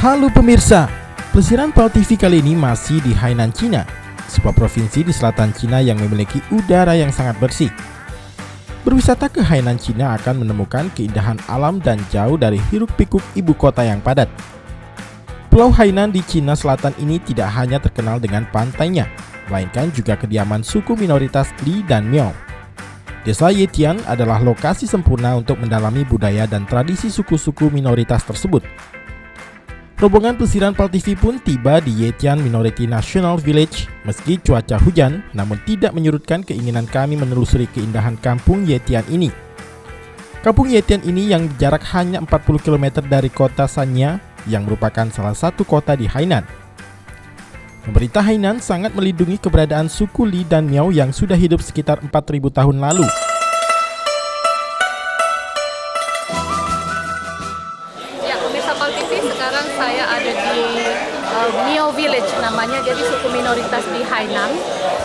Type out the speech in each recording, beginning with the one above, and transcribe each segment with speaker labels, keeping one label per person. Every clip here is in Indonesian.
Speaker 1: Halo pemirsa, pelesiran PAL TV kali ini masih di Hainan, Cina, sebuah provinsi di selatan Cina yang memiliki udara yang sangat bersih. Berwisata ke Hainan, Cina akan menemukan keindahan alam dan jauh dari hiruk-pikuk ibu kota yang padat. Pulau Hainan di Cina Selatan ini tidak hanya terkenal dengan pantainya, melainkan juga kediaman suku minoritas Li dan Miao. Desa Yetian adalah lokasi sempurna untuk mendalami budaya dan tradisi suku-suku minoritas tersebut. Rombongan pelesiran PAL TV pun tiba di Yetian Minority National Village meski cuaca hujan, namun tidak menyurutkan keinginan kami menelusuri keindahan kampung Yetian ini. Kampung Yetian ini yang jarak hanya 40 km dari kota Sanya yang merupakan salah satu kota di Hainan. Pemerintah Hainan sangat melindungi keberadaan suku Li dan Miao yang sudah hidup sekitar 4.000 tahun lalu.
Speaker 2: PAL TV, sekarang saya ada di Miao Village namanya, jadi suku minoritas di Hainan.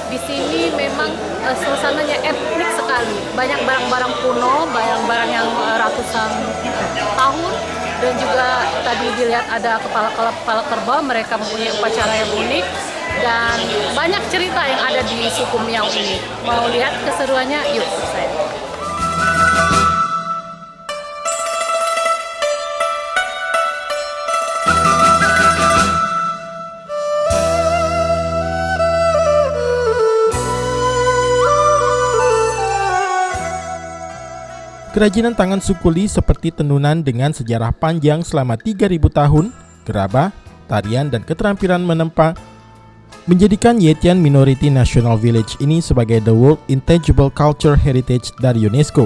Speaker 2: Di sini memang suasananya etnik sekali, banyak barang-barang kuno, barang-barang yang ratusan tahun, dan juga tadi dilihat ada kepala kerbau, mereka mempunyai upacara yang unik, dan banyak cerita yang ada di suku Miao ini. Mau lihat keseruannya? Yuk saya.
Speaker 1: Kerajinan tangan suku Li seperti tenunan dengan sejarah panjang selama 3.000 tahun, gerabah, tarian, dan keterampilan menempa menjadikan Yetian Minority National Village ini sebagai The World Intangible Culture Heritage dari UNESCO.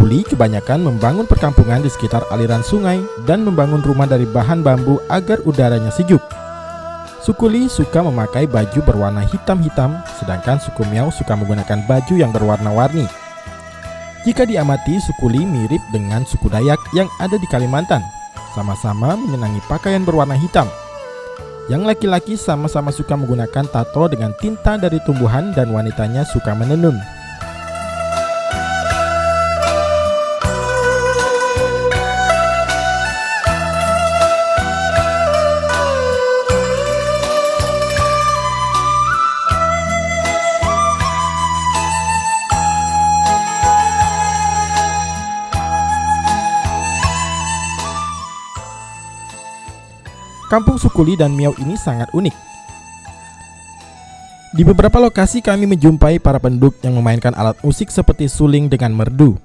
Speaker 1: Li kebanyakan membangun perkampungan di sekitar aliran sungai dan membangun rumah dari bahan bambu agar udaranya sejuk. Suku Li suka memakai baju berwarna hitam-hitam, sedangkan suku Miao suka menggunakan baju yang berwarna-warni. Jika diamati, suku Li mirip dengan suku Dayak yang ada di Kalimantan, sama-sama menyenangi pakaian berwarna hitam. Yang laki-laki sama-sama suka menggunakan tato dengan tinta dari tumbuhan dan wanitanya suka menenun. Kampung suku Li dan Miao ini sangat unik. Di beberapa lokasi kami menjumpai para penduduk yang memainkan alat musik seperti suling dengan merdu.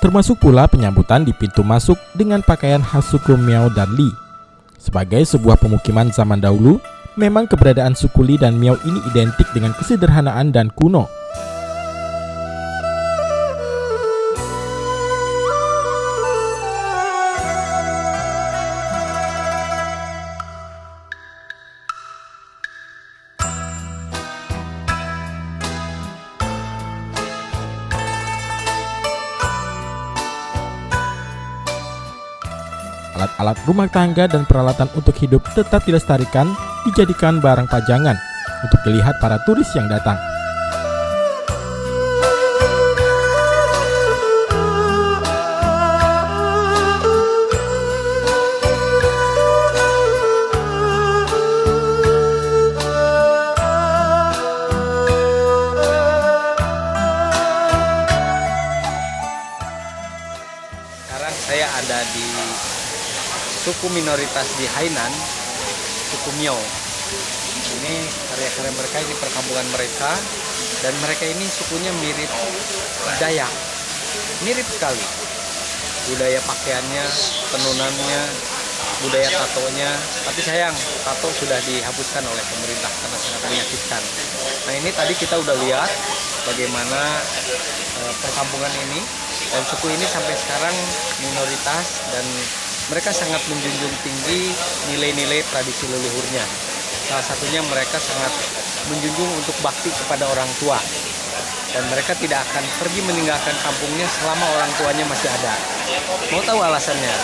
Speaker 1: Termasuk pula penyambutan di pintu masuk dengan pakaian khas suku Miao dan Li. Sebagai sebuah pemukiman zaman dahulu, memang keberadaan suku Li dan Miao ini identik dengan kesederhanaan dan kuno. Alat-alat rumah tangga dan peralatan untuk hidup tetap dilestarikan, dijadikan barang pajangan untuk dilihat para turis yang datang.
Speaker 3: Sekarang saya ada di suku minoritas di Hainan, suku Miao. Ini karya-karya mereka di perkampungan mereka, dan mereka ini sukunya mirip Dayak, mirip sekali. Budaya pakaiannya, tenunannya, budaya tatonya, tapi sayang tato sudah dihapuskan oleh pemerintah karena sangat menyakitkan. Nah ini tadi kita udah lihat bagaimana perkampungan ini dan suku ini sampai sekarang minoritas dan mereka sangat menjunjung tinggi nilai-nilai tradisi leluhurnya. Salah satunya mereka sangat menjunjung untuk bakti kepada orang tua. Dan mereka tidak akan pergi meninggalkan kampungnya selama orang tuanya masih ada. Mau tahu alasannya?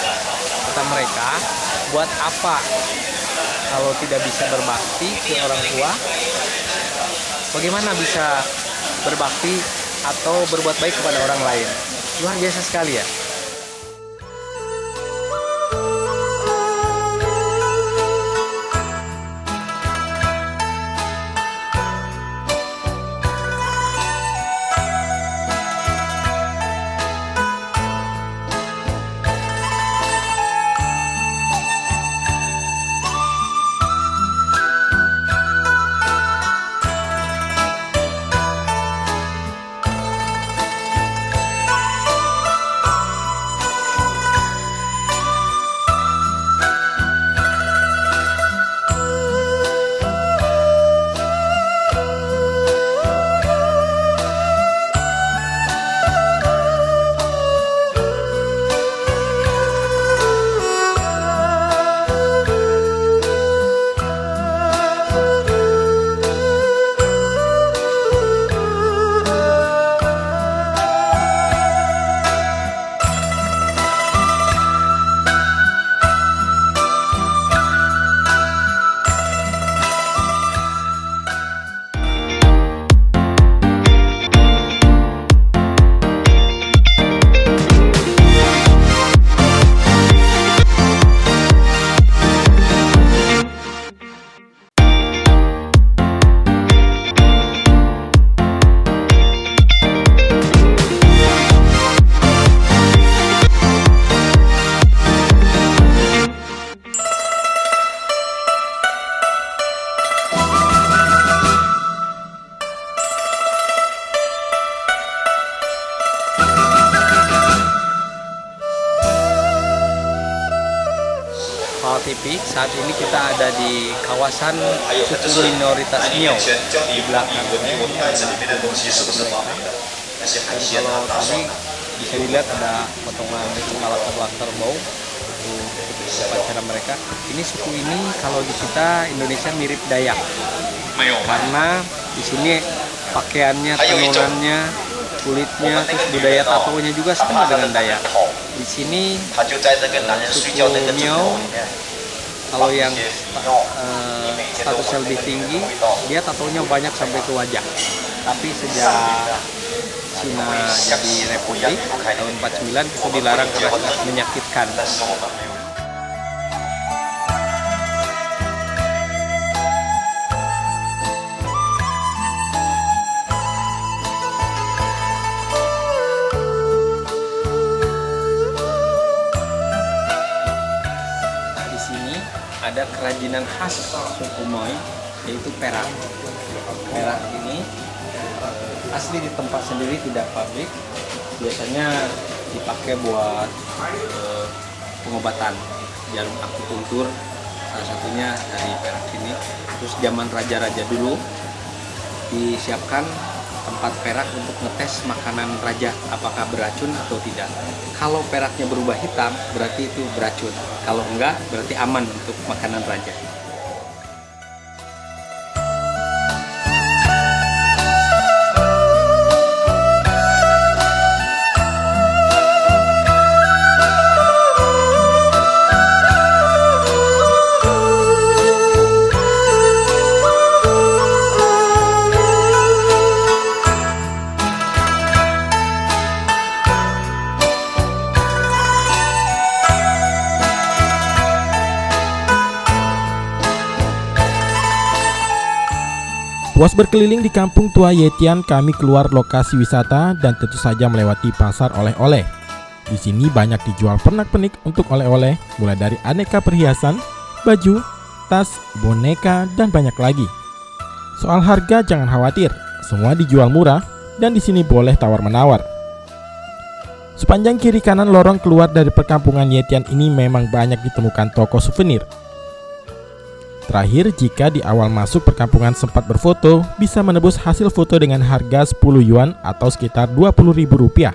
Speaker 3: Kata mereka, buat apa kalau tidak bisa berbakti ke orang tua? Bagaimana bisa berbakti atau berbuat baik kepada orang lain? Luar biasa sekali ya. TV. Saat ini kita ada di kawasan suku minoritas Miao. Di belakang ini kalau tadi bisa dilihat ada potongan kepala terbang kerbau untuk upacara mereka. Ini suku ini kalau di kita Indonesia mirip Dayak karena di sini pakaiannya, tenunannya, kulitnya, terus budaya tatonya juga sama dengan Dayak. Di sini suku Miao kalau yang statusnya lebih tinggi, dia tatonya banyak sampai ke wajah. Tapi sejak Cina jadi republik tahun 49 itu dilarang karena sangat menyakitkan. Ada kerajinan khas suku Moi, yaitu perak. Perak ini asli di tempat sendiri, tidak pabrik. Biasanya dipakai buat pengobatan, jarum akupuntur, salah satunya dari perak ini. Terus zaman raja-raja dulu disiapkan tempat perak untuk ngetes makanan raja apakah beracun atau tidak. Kalau peraknya berubah hitam berarti itu beracun, kalau enggak berarti aman untuk makanan raja.
Speaker 1: Puas berkeliling di kampung tua Yetian, kami keluar lokasi wisata dan tentu saja melewati pasar oleh-oleh. Di sini banyak dijual pernak-pernik untuk oleh-oleh, mulai dari aneka perhiasan, baju, tas, boneka, dan banyak lagi. Soal harga jangan khawatir, semua dijual murah dan di sini boleh tawar-menawar. Sepanjang kiri kanan lorong keluar dari perkampungan Yetian ini memang banyak ditemukan toko souvenir. Terakhir, jika di awal masuk perkampungan sempat berfoto, bisa menebus hasil foto dengan harga 10 yuan atau sekitar Rp20.000.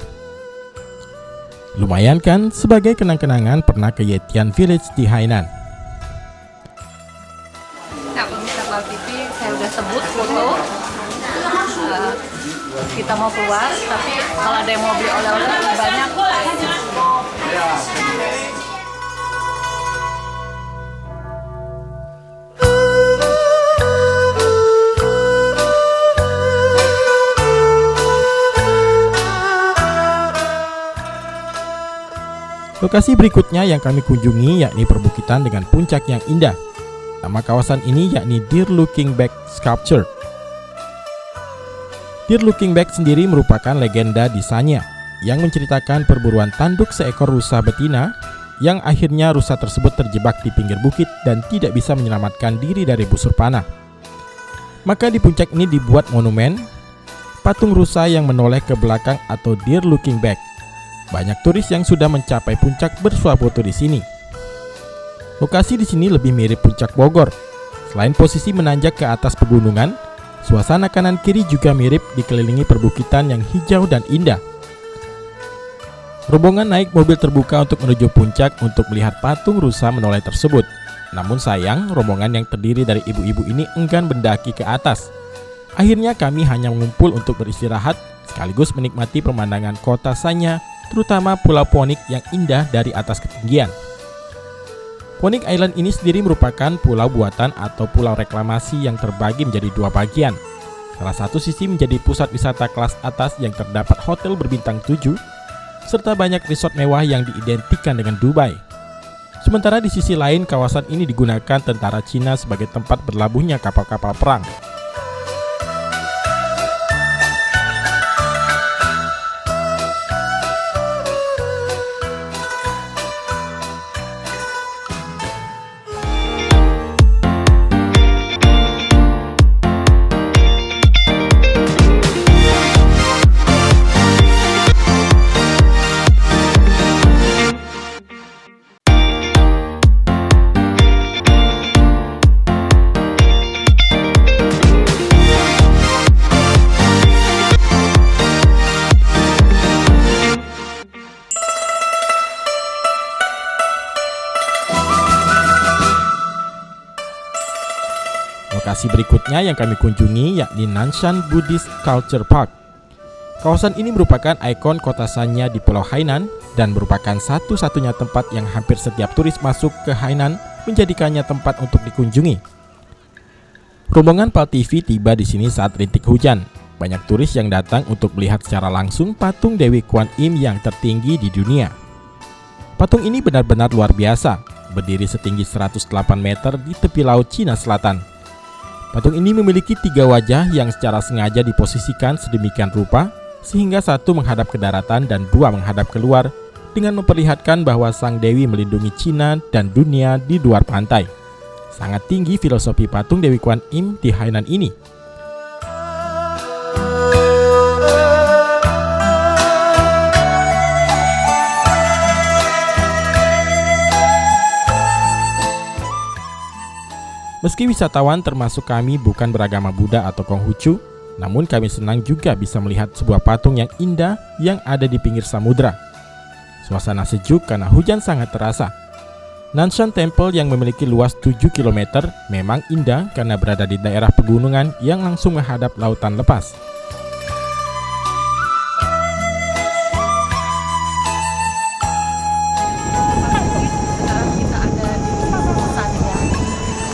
Speaker 1: Lumayan kan sebagai kenang-kenangan pernah ke Yetian Village di Hainan.
Speaker 2: Nah, pemirsa Pal TV, saya udah sebut foto. Kita mau keluar, tapi kalau ada yang mau beli oleh-oleh lebih banyak.
Speaker 1: Lokasi berikutnya yang kami kunjungi yakni perbukitan dengan puncak yang indah. Nama kawasan ini yakni Deer Looking Back Sculpture. Deer Looking Back sendiri merupakan legenda di Sanya yang menceritakan perburuan tanduk seekor rusa betina yang akhirnya rusa tersebut terjebak di pinggir bukit dan tidak bisa menyelamatkan diri dari busur panah. Maka di puncak ini dibuat monumen patung rusa yang menoleh ke belakang atau Deer Looking Back. Banyak turis yang sudah mencapai puncak bersuah foto di sini. Lokasi di sini lebih mirip puncak Bogor. Selain posisi menanjak ke atas pegunungan, suasana kanan kiri juga mirip dikelilingi perbukitan yang hijau dan indah. Rombongan naik mobil terbuka untuk menuju puncak untuk melihat patung rusa menoleh tersebut. Namun sayang, rombongan yang terdiri dari ibu-ibu ini enggan mendaki ke atas. Akhirnya kami hanya mengumpul untuk beristirahat sekaligus menikmati pemandangan kota Sanya, terutama Pulau Phoenix yang indah dari atas ketinggian. Phoenix Island ini sendiri merupakan pulau buatan atau pulau reklamasi yang terbagi menjadi dua bagian. Salah satu sisi menjadi pusat wisata kelas atas yang terdapat hotel berbintang 7, serta banyak resort mewah yang diidentikan dengan Dubai. Sementara di sisi lain, kawasan ini digunakan tentara Cina sebagai tempat berlabuhnya kapal-kapal perang. Lokasi berikutnya yang kami kunjungi yakni Nanshan Buddhist Culture Park. Kawasan ini merupakan ikon kota Sanya di Pulau Hainan dan merupakan satu-satunya tempat yang hampir setiap turis masuk ke Hainan menjadikannya tempat untuk dikunjungi. Rombongan Pal TV tiba di sini saat rintik hujan. Banyak turis yang datang untuk melihat secara langsung patung Dewi Kuan Im yang tertinggi di dunia. Patung ini benar-benar luar biasa, berdiri setinggi 108 meter di tepi laut Cina Selatan. Patung ini memiliki 3 wajah yang secara sengaja diposisikan sedemikian rupa sehingga satu menghadap ke daratan dan 2 menghadap keluar dengan memperlihatkan bahwa Sang Dewi melindungi Cina dan dunia di luar pantai. Sangat tinggi filosofi patung Dewi Kuan Im di Hainan ini. Meski wisatawan termasuk kami bukan beragama Buddha atau Konghucu, namun kami senang juga bisa melihat sebuah patung yang indah yang ada di pinggir samudra. Suasana sejuk karena hujan sangat terasa. Nanshan Temple yang memiliki luas 7 km memang indah karena berada di daerah pegunungan yang langsung menghadap lautan lepas.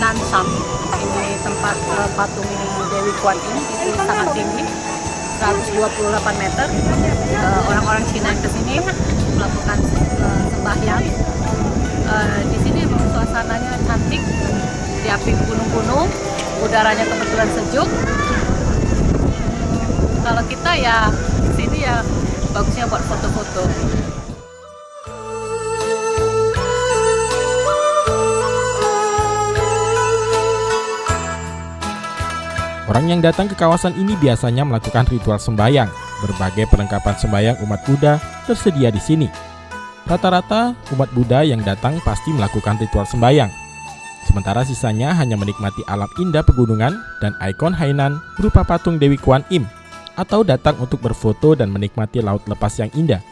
Speaker 2: Nanshan, ini tempat patung Dewi Kuan Im itu sangat tinggi, 128 meter. Orang-orang Cina yang kesini melakukan sembahyang. Di sini memang suasananya cantik, diapit gunung-gunung, udaranya kebetulan sejuk. Kalau kita ya sini ya bagusnya buat foto-foto.
Speaker 1: Orang yang datang ke kawasan ini biasanya melakukan ritual sembahyang, Berbagai perlengkapan sembahyang umat Buddha tersedia di sini. Rata-rata umat Buddha yang datang pasti melakukan ritual sembahyang. Sementara sisanya hanya menikmati alam indah pegunungan dan ikon Hainan berupa patung Dewi Kuan Im, atau datang untuk berfoto dan menikmati laut lepas yang indah.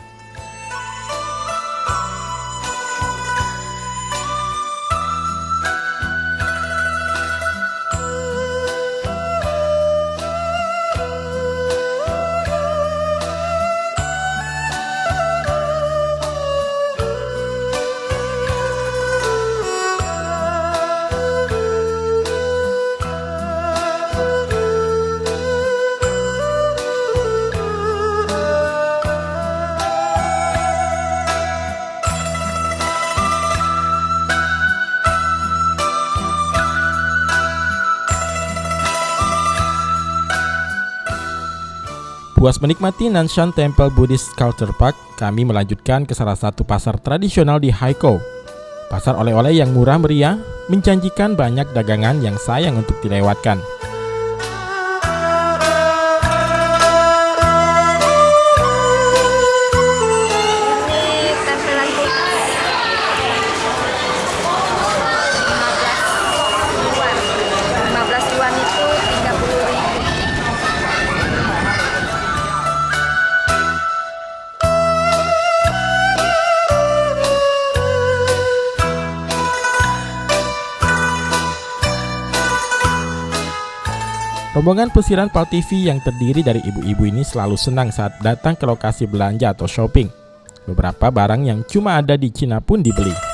Speaker 1: Puas menikmati Nanshan Temple Buddhist Culture Park, kami melanjutkan ke salah satu pasar tradisional di Haikou. Pasar oleh-oleh yang murah meriah, menjanjikan banyak dagangan yang sayang untuk dilewatkan.
Speaker 2: Ini tempelan kulkas 15 yuan itu 30.000.
Speaker 1: Rombongan pelesiran PAL TV yang terdiri dari ibu-ibu ini selalu senang saat datang ke lokasi belanja atau shopping. Beberapa barang yang cuma ada di Cina pun dibeli.